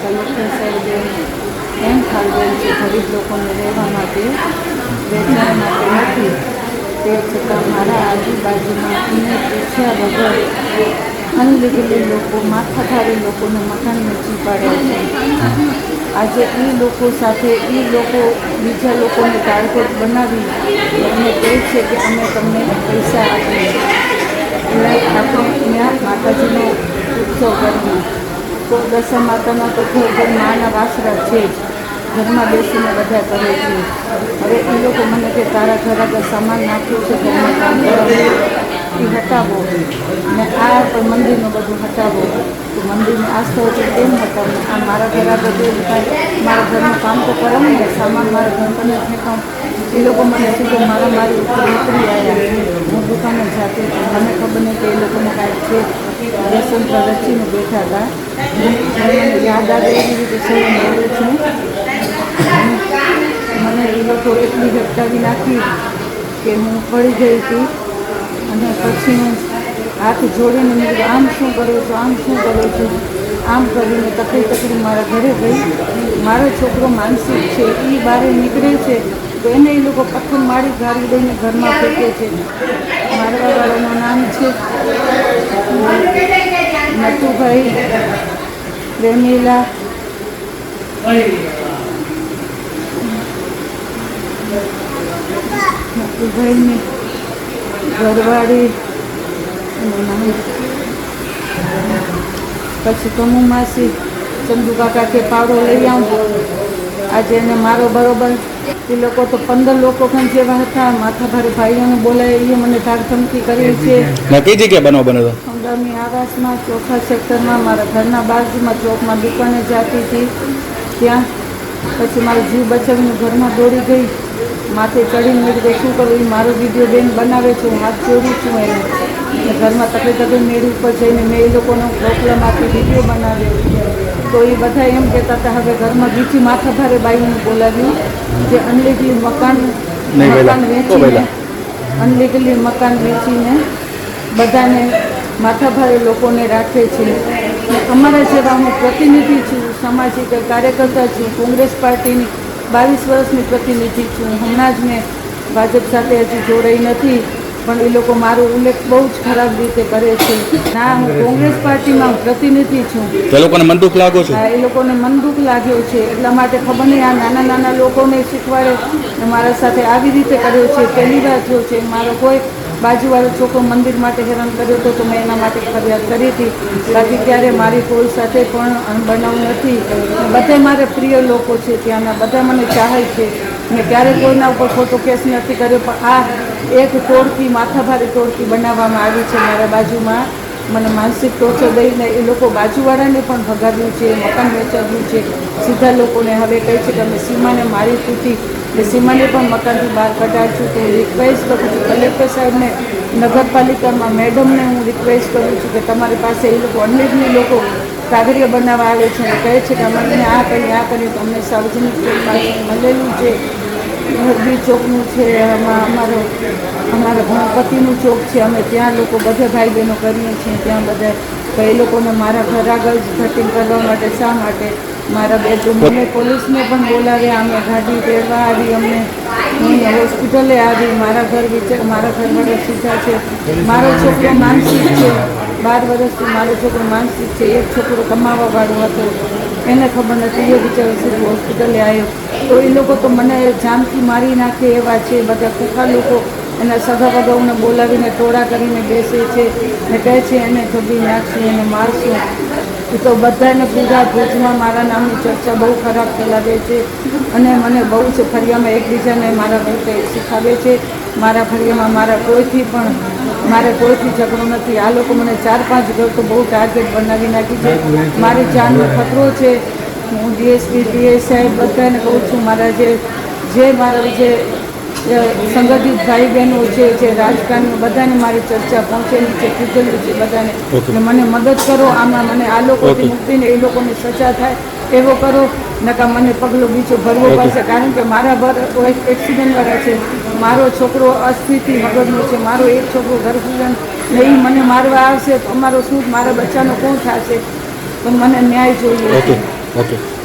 Collector સાહેબે એમ ઠાલવેલ છે ગરીબ લોકોને રહેવા માટે વેચાણ માટે નથી, તે છતાં મારા આજુબાજુમાં એને પૂછ્યા વગર અનલીગલી લોકો માથાભારે લોકોને મકાન વેચી પાડ્યા છે. આજે એ લોકો સાથે એ લોકો બીજા લોકોને ટાર્ગેટ બનાવી એમને કહે છે કે અમે તમને પૈસા આપીએ. એટલે આપણે ત્યાં માતાજીનો ઉત્સવ કરીએ તો દશા માતાના તો ઘર માના વાસરા છે જ, ઘરમાં બેસીને બધા કરે છે. હવે એ લોકો મને કે તારા ઘર આગળ સામાન નાખ્યું છે ઘરમાં કામ કરાવવું એ હટાવો ને આ પણ મંદિરનું બધું હટાવો, તો મંદિરની આસ્થા છે તેમ હટાવો. આ મારા ઘર આગળ તો મારા ઘરનું કામ તો કરાવું ને, સામાન મારા ઘર પર ફેંકાવું. એ લોકો મને સીધો મારી ઉપર ઉતરી આવ્યા. હું દુકાને જાતી હતી, મને ખબર નહીં કે એ લોકોને કાંઈક છે વ્યસન રચીને બેઠા હતા. મને યાદ આવે એવી રીતે સૌ બોલું છું. મને એ લોકો એટલી ઝટકાવી નાખી કે હું પડી ગઈ હતી. અને પછી હું હાથ જોડીને મેં કીધું આમ શું કરું છું, આમ શું કરું છું, આમ કરીને તકડી મારા ઘરે ગઈ. મારો છોકરો માનસિક છે, એ બહાર નીકળે છે તો એને એ લોકો પથ્થર મારી ગાડી દઈને ઘરમાં ફેંકે છે. મારવાવાળાનું નામ છે નટુભાઈ પ્રેમીલા. નટુભાઈની ઘરવાળી પછી કમુ માસી ચંદુ કાકા કે પાવડો લઈ આવું. આજે એને મારો બરોબર એ લોકો તો 15 લોકો પણ જેવા હતા. માથાભારે ભાઈઓને બોલાવી મને ધાક ધમકી કરી છે. કઈ જગ્યાએ બનાવ બન્યો હતો? અમદાવાદની આવાસમાં 4થા સેક્ટરમાં મારા ઘરના બાજુમાં ચોકમાં દુકાને જતી હતી ત્યાં. પછી મારો જીવ બચાવીને ઘરમાં દોડી ગઈ. માથે ચડીને મેં કીધું શું કરું, એ મારો વિડીયો બેન બનાવે છે, હું હાથ જોડું છું એને. ઘરમાં તકલીફ મેળ ઉપર જઈને મેં એ લોકોનો પ્રોબ્લેમ આપી વિડીયો બનાવ્યો. તો એ બધા એમ કહેતા હતા હવે ઘરમાં બીજી માથાભારે બાઈઓને બોલાવ્યું જે અનલીગલી મકાન વેચીને બધાને માથાભારે લોકોને રાખે છે. અમારા જેવા હું પ્રતિનિધિ છું, સામાજિક કાર્યકર્તા છું, કોંગ્રેસ પાર્ટીની 22 વર્ષની પ્રતિનિધિ છું. હમણાં જ મેં ભાજપ સાથે હજી જોડાઈ નથી, પણ એ લોકો મારો ઉલ્લેખ બહુ જ ખરાબ રીતે કરે છે. ના, હું કોંગ્રેસ પાર્ટીમાં પ્રતિનિધિ છું. એ લોકોને મન દુઃખ લાગ્યો છે? હા, એ લોકોને મન દુઃખ લાગ્યો છે. એટલા માટે ખબર નહીં આ નાના લોકોને શીખવાડે મારા સાથે આવી રીતે કર્યો છે. પહેલી વાર થયો છે. મારો કોઈ બાજુવાળો છોકરો મંદિર માટે હેરાન કર્યો હતો તો મેં એના માટે ફરિયાદ કરી હતી. બાકી ત્યારે મારી કોઈ સાથે પણ બનાવ નથી. બધા મારે પ્રિય લોકો છે, ત્યાંના બધા મને ચાહે છે. મેં ક્યારેય કોઈના ઉપર ખોટો કેસ નથી કર્યો. પણ આ એક ટોળકી માથાભારે ટોળકી બનાવવામાં આવી છે મારા બાજુમાં. મને માનસિક ટોર્ચર દઈને એ લોકો બાજુવાળાને પણ ભગાવ્યું છે, મકાન વેચાવ્યું છે. સીધા લોકોને હવે કહે છે કે અમે સીમાને મારી તૂટી એટલે સીમાને પણ મકાનથી બહાર કઢાડશું. તો હું રિક્વેસ્ટ કરું છું કલેક્ટર સાહેબને, નગરપાલિકામાં મેડમને હું રિક્વેસ્ટ કરું છું કે તમારી પાસે એ લોકો અનલીગલી લોકો કાગળિયા બનાવવા આવે છે અને કહે છે કે અમને આ કરીએ તો અમને સાર્વજનિક પાસે મળેલું છે. હરબી ચોકનું છે, અમારા ગણપતિનું ચોક છે, અમે ત્યાં લોકો બધા ભાઈ બહેનો કરીએ છીએ ત્યાં બધા. તો એ લોકોને મારા ઘર આગળ જ કટિંગ કરવા માટે શા માટે મારા બેડરૂમ અમે પોલીસને પણ બોલાવ્યા. અમે ગાડી તેડવા આવી, અમને હું હોસ્પિટલે આવી. મારા ઘરવાળા સીધા છે. મારો છોકરો માનસિક છે, 12 વર્ષથી મારો છોકરો માનસિક છે. એક છોકરો કમાવાવાળો હતો, એને ખબર નથી, એ બિચારો સીધું હોસ્પિટલે આવ્યો. તો એ લોકો તો મને જાનથી મારી નાખે એવા છે. બધા કુકા લોકો એના સગા વગાઓને બોલાવીને ટોળા કરીને બેસે છે ને કહે છે એને ધબી નાખશું, એને મારશું. એ તો બધાને પૂરા ભુજમાં મારા નામની ચર્ચા બહુ ખરાબ ફેલાવે છે અને મને બહુ જ ફરિયામાં એકબીજાને મારા રીતે શીખાવે છે. મારા ફરિયામાં મારે કોઈથી ઝઘડો નથી. આ લોકો મને 4-5 ઘર તો બહુ ટાર્ગેટ બનાવી નાખી છે. મારી જાનનો ખતરો છે. હું ડીએસપી પીએસઆઈ બધાને કહું છું, મારા જે સંગઠિત ભાઈ બહેનો છે, જે રાજકારણીઓ બધાને મારી ચર્ચા પહોંચેલી છે, કીધેલું છે બધાને. મને મદદ કરો આમાં, મને આ લોકોથી મુક્તિને એ લોકોને સજા થાય એવો કરો, નકા મને પગલો બીજો ભરવો પડશે. કારણ કે મારા ઘર એક્સિડન્ટવાળા છે, મારો છોકરો અસ્થિતિ મગજનો છે, મારો એક છોકરો ગર્ભવંત ને એ મને મારવા આવશે તો અમારો શું, મારા બચ્ચાનો કોણ થશે? પણ મને ન્યાય જોઈએ. ઓકે